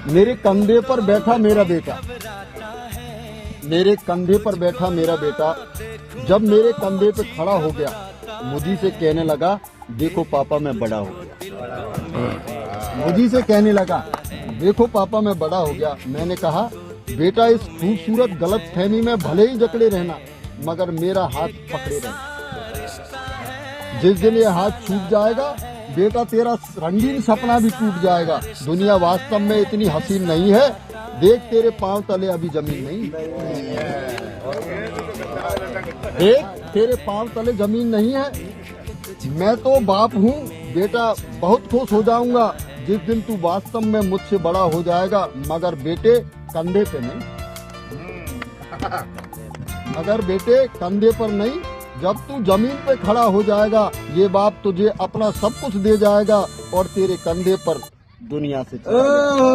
मेरे कंधे पर बैठा मेरा बेटा, मेरे कंधे पर बैठा मेरा बेटा जब मेरे कंधे पे खड़ा हो गया, मुझी से कहने लगा, देखो पापा मैं बड़ा हो गया। मुझी से कहने लगा, देखो पापा मैं बड़ा हो गया। मैंने कहा, बेटा इस खूबसूरत गलत फहमी में भले ही जकड़े रहना, मगर मेरा हाथ पकड़े रहना। जिस दिन ये हाथ छूट जाएगा बेटा, तेरा रंगीन सपना भी टूट जाएगा। दुनिया वास्तव में इतनी हसीन नहीं है, देख तेरे पांव तले अभी जमीन नहीं, देख तेरे पांव तले जमीन नहीं है। मैं तो बाप हूँ बेटा, बहुत खुश हो जाऊंगा जिस दिन तू वास्तव में मुझसे बड़ा हो जाएगा, मगर बेटे कंधे पे नहीं, मगर बेटे कंधे पर नहीं। जब तू जमीन पे खड़ा हो जाएगा, ये बाप तुझे अपना सब कुछ दे जाएगा और तेरे कंधे पर दुनिया से चला जाएगा।